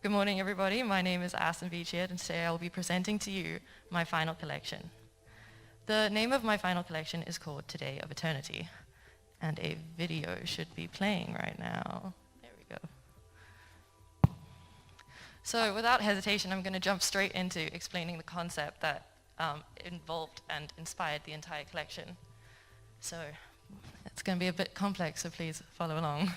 Good morning, everybody. My name is Astin Beachy Head, and today I will be presenting to you my final collection. The name of my final collection is called Today of Eternity, and a video should be playing right now. There we go. So without hesitation, I'm going to jump straight into explaining the concept that involved and inspired the entire collection. So it's going to be a bit complex, so please follow along.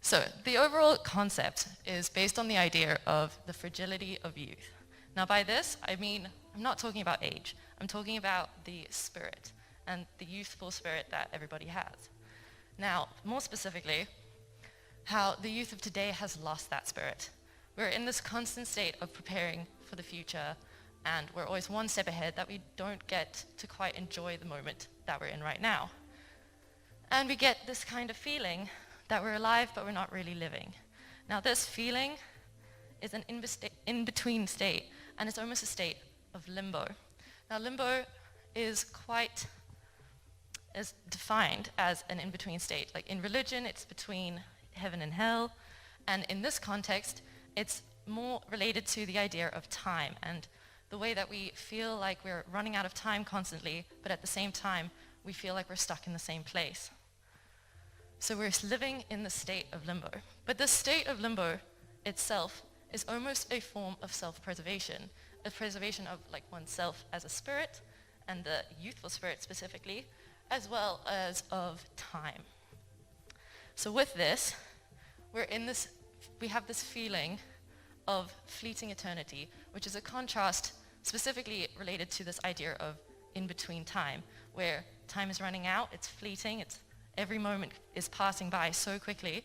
So the overall concept is based on the idea of the fragility of youth. Now by this, I mean, I'm not talking about age. I'm talking about the spirit and the youthful spirit that everybody has. Now, more specifically, how the youth of today has lost that spirit. We're in this constant state of preparing for the future, and we're always one step ahead that we don't get to quite enjoy the moment that we're in right now. And we get this kind of feeling that we're alive, but we're not really living. Now this feeling is an in-between state, and it's almost a state of limbo. Now limbo is defined as an in-between state. Like in religion, it's between heaven and hell, and in this context, it's more related to the idea of time and the way that we feel like we're running out of time constantly, but at the same time, we feel like we're stuck in the same place. So we're living in the state of limbo. But this state of limbo itself is almost a form of self-preservation, a preservation of like oneself as a spirit, and the youthful spirit specifically, as well as of time. So with this, we have this feeling of fleeting eternity, which is a contrast specifically related to this idea of in-between time, where time is running out, it's fleeting, every moment is passing by so quickly,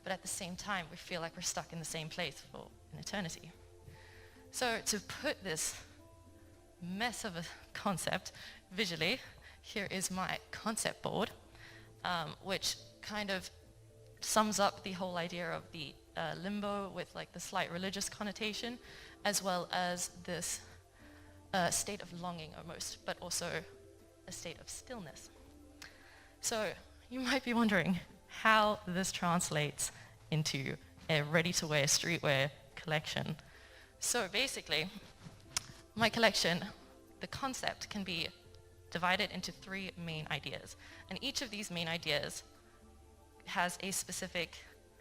but at the same time, we feel like we're stuck in the same place for an eternity. So to put this mess of a concept visually, here is my concept board, which kind of sums up the whole idea of the limbo with like the slight religious connotation, as well as this state of longing almost, but also a state of stillness. So you might be wondering how this translates into a ready-to-wear streetwear collection. So basically, my collection, the concept can be divided into 3 main ideas. And each of these main ideas has a specific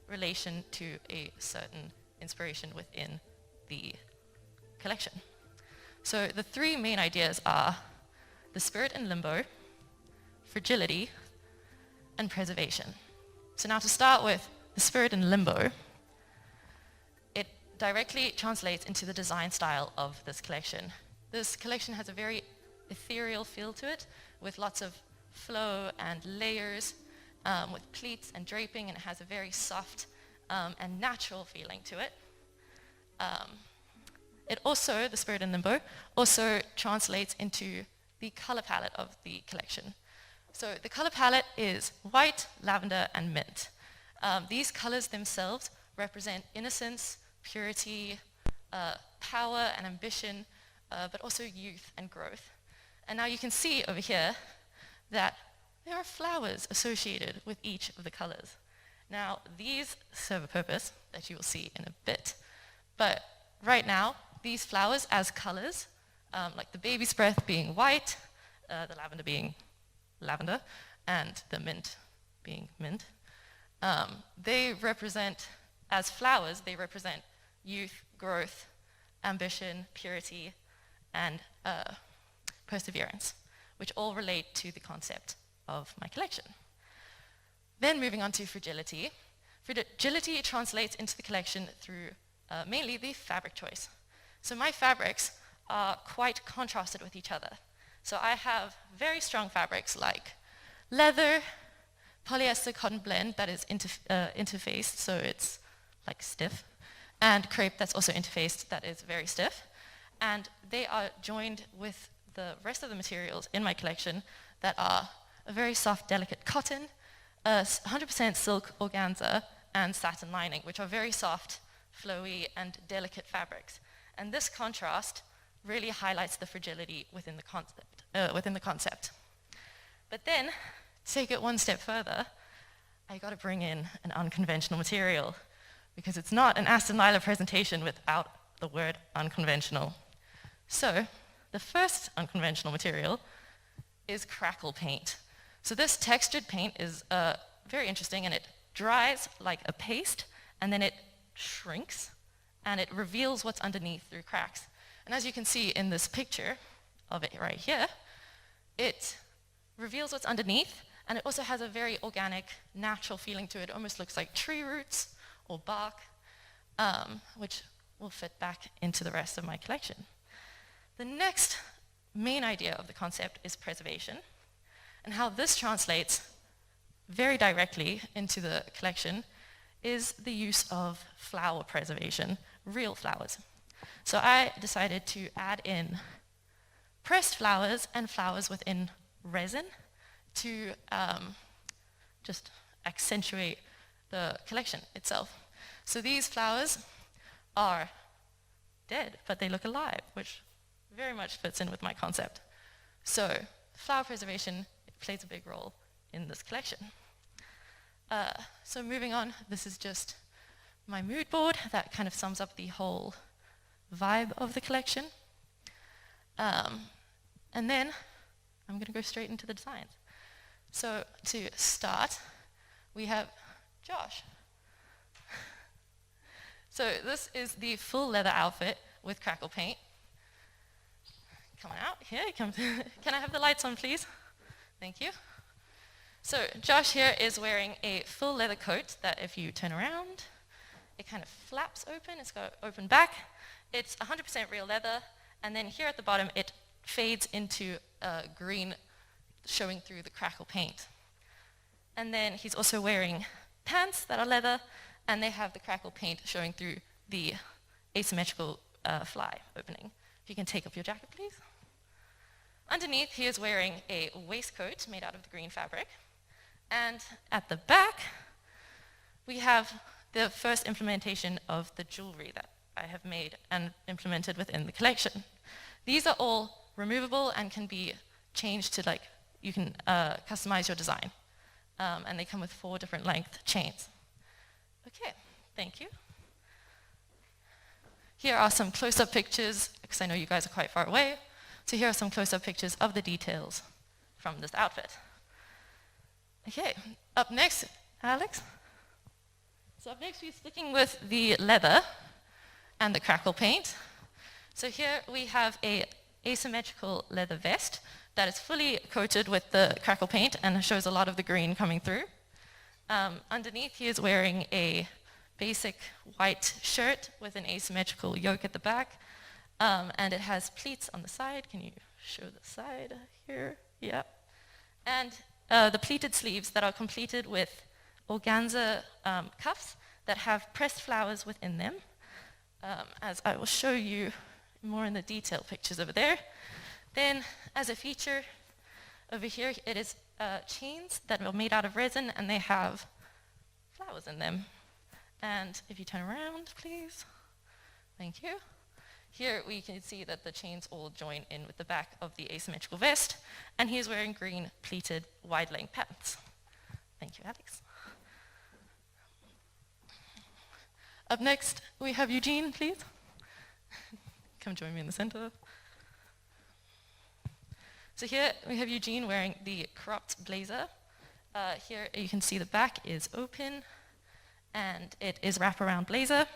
relation to a certain inspiration within the collection. So the 3 main ideas are the spirit in limbo, fragility, and preservation. So now to start with the spirit in limbo, it directly translates into the design style of this collection. This collection has a very ethereal feel to it, with lots of flow and layers, with pleats and draping, and it has a very soft and natural feeling to it. The spirit in limbo, also translates into the color palette of the collection. So the color palette is white, lavender, and mint. These colors themselves represent innocence, purity, power and ambition, but also youth and growth. And now you can see over here that there are flowers associated with each of the colors. Now these serve a purpose that you will see in a bit, but right now these flowers as colors, like the baby's breath being white, the lavender being lavender, and the mint being mint, they represent, as flowers, they represent youth, growth, ambition, purity, and perseverance, which all relate to the concept of my collection. Then moving on to fragility. Fragility translates into the collection through mainly the fabric choice. So my fabrics are quite contrasted with each other. So I have very strong fabrics like leather, polyester cotton blend that is interfaced, so it's like stiff, and crepe that's also interfaced that is very stiff. And they are joined with the rest of the materials in my collection that are a very soft, delicate cotton, 100% silk organza, and satin lining, which are very soft, flowy, and delicate fabrics. And this contrast really highlights the fragility within the concept. But then, to take it one step further, I got to bring in an unconventional material, because it's not an Astin Lila presentation without the word unconventional. So the first unconventional material is crackle paint. So this textured paint is very interesting, and it dries like a paste, and then it shrinks, and it reveals what's underneath through cracks. And as you can see in this picture of it right here, it reveals what's underneath, and it also has a very organic, natural feeling to it. It almost looks like tree roots or bark, which will fit back into the rest of my collection. The next main idea of the concept is preservation, and how this translates very directly into the collection is the use of flower preservation, real flowers. So I decided to add in pressed flowers and flowers within resin to just accentuate the collection itself. So these flowers are dead, but they look alive, which very much fits in with my concept. So flower preservation plays a big role in this collection. So moving on, this is just my mood board that kind of sums up the whole vibe of the collection. And then I'm going to go straight into the designs. So to start, we have Josh. So this is the full leather outfit with crackle paint. Coming out, here he comes. Can I have the lights on, please? Thank you. So Josh here is wearing a full leather coat that if you turn around, it kind of flaps open. It's got open back. It's 100% real leather, and then here at the bottom it fades into green, showing through the crackle paint. And then he's also wearing pants that are leather, and they have the crackle paint showing through the asymmetrical fly opening. If you can take off your jacket, please. Underneath, he is wearing a waistcoat made out of the green fabric. And at the back, we have the first implementation of the jewelry that I have made and implemented within the collection. These are all removable and can be changed to, like, you can customize your design. And they come with 4 different length chains. Okay, thank you. Here are some close-up pictures, because I know you guys are quite far away. So here are some close-up pictures of the details from this outfit. Okay, up next, Alex. So up next, we're sticking with the leather and the crackle paint. So here we have a asymmetrical leather vest that is fully coated with the crackle paint and shows a lot of the green coming through. Underneath, he is wearing a basic white shirt with an asymmetrical yoke at the back, and it has pleats on the side. Can you show the side here? Yeah. And the pleated sleeves that are completed with organza cuffs that have pressed flowers within them, as I will show you more in the detail pictures over there. Then, as a feature over here, it is chains that are made out of resin, and they have flowers in them. And if you turn around, please. Thank you. Here we can see that the chains all join in with the back of the asymmetrical vest, and he is wearing green pleated wide-leg pants. Thank you, Alex. Up next, we have Eugene, please. Come join me in the center. So here we have Eugene wearing the cropped blazer. Here you can see the back is open, and it is wraparound blazer.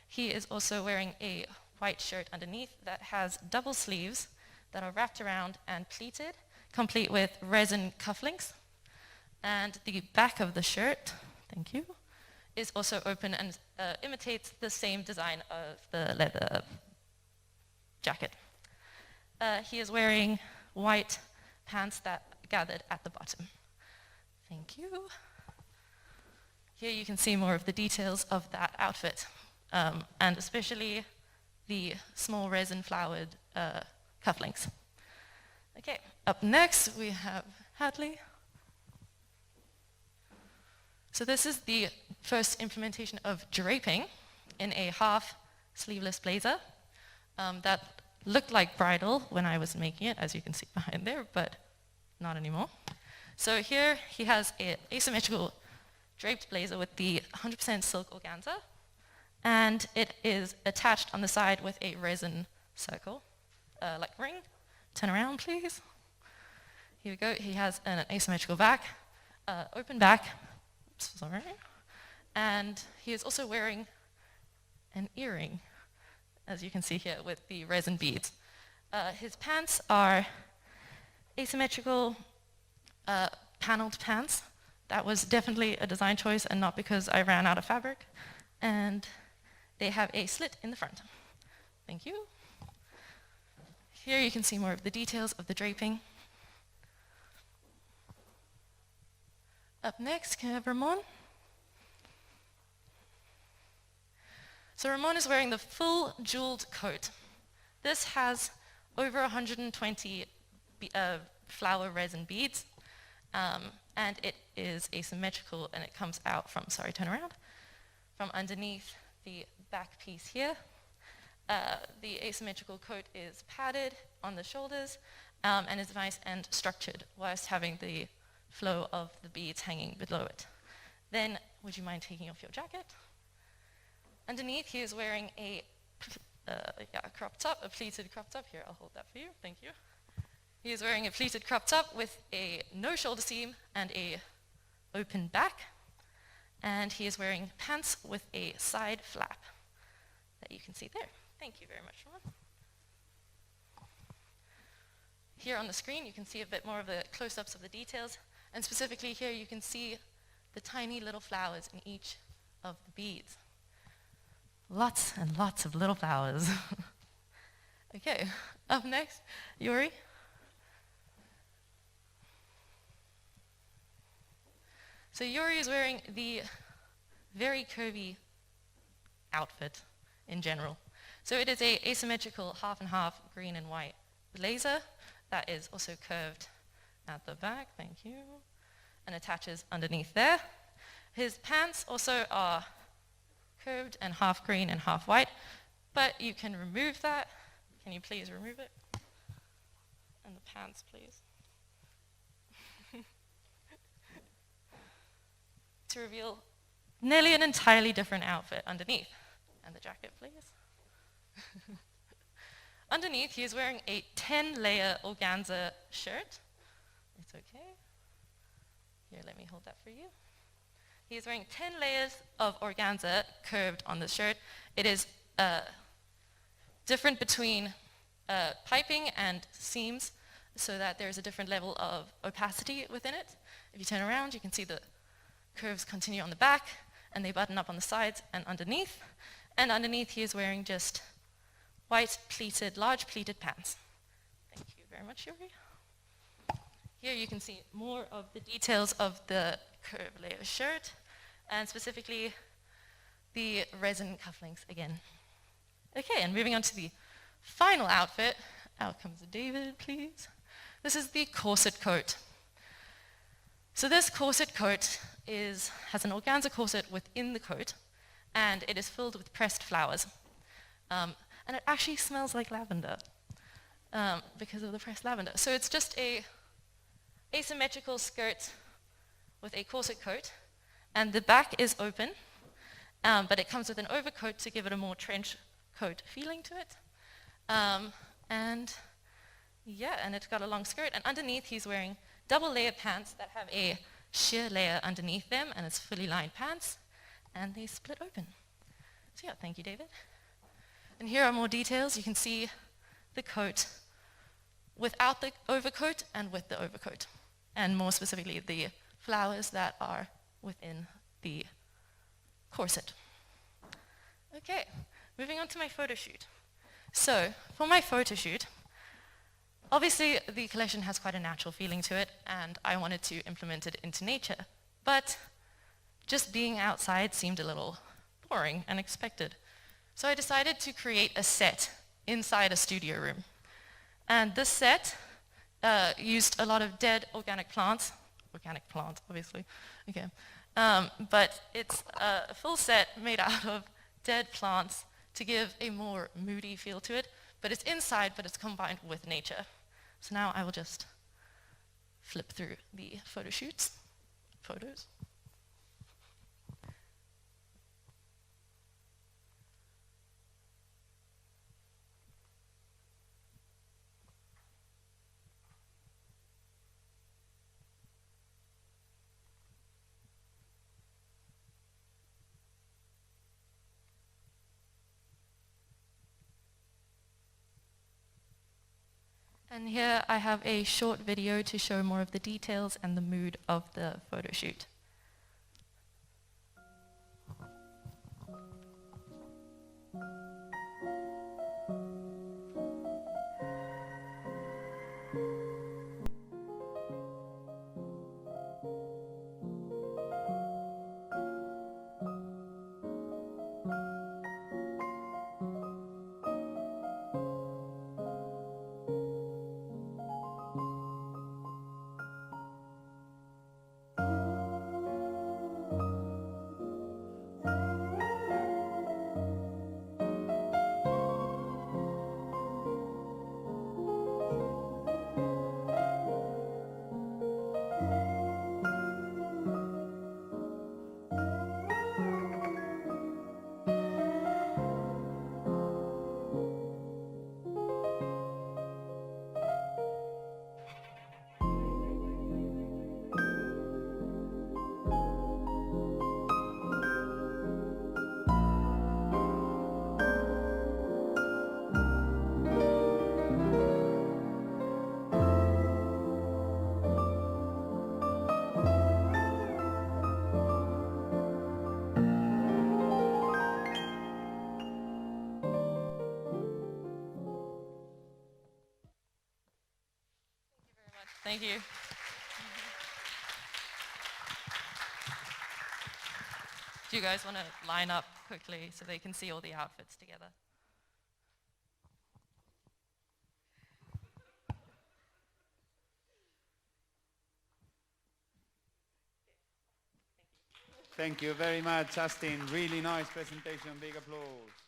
He is also wearing a white shirt underneath that has double sleeves that are wrapped around and pleated, complete with resin cufflinks. And the back of the shirt, thank you, is also open and imitates the same design of the leather jacket. He is wearing white pants that gathered at the bottom. Thank you. Here you can see more of the details of that outfit, and especially the small resin flowered cufflinks. Okay, up next we have Hadley. So this is the first implementation of draping in a half sleeveless blazer that looked like bridal when I was making it, as you can see behind there, but not anymore. So here he has an asymmetrical draped blazer with the 100% silk organza and it is attached on the side with a resin circle, like ring. Turn around, please. Here we go. He has an asymmetrical back, open back, sorry, and he is also wearing an earring, as you can see here, with the resin beads. His pants are asymmetrical paneled pants. That was definitely a design choice and not because I ran out of fabric. And they have a slit in the front. Thank you. Here you can see more of the details of the draping. Up next, can I have Ramon? So Ramon is wearing the full jeweled coat. This has over 120 flower resin beads, and it is asymmetrical, and it comes out from, sorry, turn around, from underneath the back piece here. The asymmetrical coat is padded on the shoulders and is nice and structured whilst having the flow of the beads hanging below it. Then, would you mind taking off your jacket? Underneath, he is wearing a crop top, a pleated crop top. Here, I'll hold that for you. Thank you. He is wearing a pleated crop top with a no shoulder seam and a open back. And he is wearing pants with a side flap that you can see there. Thank you very much, Ron. Here on the screen, you can see a bit more of the close-ups of the details. And specifically here, you can see the tiny little flowers in each of the beads. Lots and lots of little flowers. Okay, up next, Yuri. So Yuri is wearing the very curvy outfit in general. So it is a asymmetrical half and half green and white blazer that is also curved at the back, thank you, and attaches underneath there. His pants also are curved and half green and half white, but you can remove that. Can you please remove it? And the pants, please. To reveal nearly an entirely different outfit underneath. And the jacket, please. Underneath, he is wearing a 10-layer organza shirt. It's okay. Here, let me hold that for you. He is wearing 10 layers of organza curved on the shirt. It is different between piping and seams so that there is a different level of opacity within it. If you turn around, you can see the curves continue on the back, and they button up on the sides and underneath. And underneath, he is wearing just white pleated, large pleated pants. Thank you very much, Yuri. Here you can see more of the details of the curved layer shirt, and specifically the resin cufflinks again. Okay, and moving on to the final outfit. Out comes David, please. This is the corset coat. So this corset coat has an organza corset within the coat, and it is filled with pressed flowers. And it actually smells like lavender because of the pressed lavender. So it's just a asymmetrical skirt with a corset coat, and the back is open, but it comes with an overcoat to give it a more trench coat feeling to it. And it's got a long skirt, and underneath he's wearing double layer pants that have a sheer layer underneath them, and it's fully lined pants, and they split open. So yeah, thank you, David. And here are more details. You can see the coat without the overcoat and with the overcoat, and more specifically the flowers that are within the corset. Okay, moving on to my photo shoot. So for my photo shoot, obviously the collection has quite a natural feeling to it, and I wanted to implement it into nature, but just being outside seemed a little boring and expected. So I decided to create a set inside a studio room. And this set used a lot of dead organic plants, obviously, okay. But it's a full set made out of dead plants to give a more moody feel to it, but it's inside, but it's combined with nature. So now I will just flip through the photos. And here I have a short video to show more of the details and the mood of the photo shoot. Thank you. Do you guys want to line up quickly so they can see all the outfits together? Thank you very much, Astin. Really nice presentation. Big applause.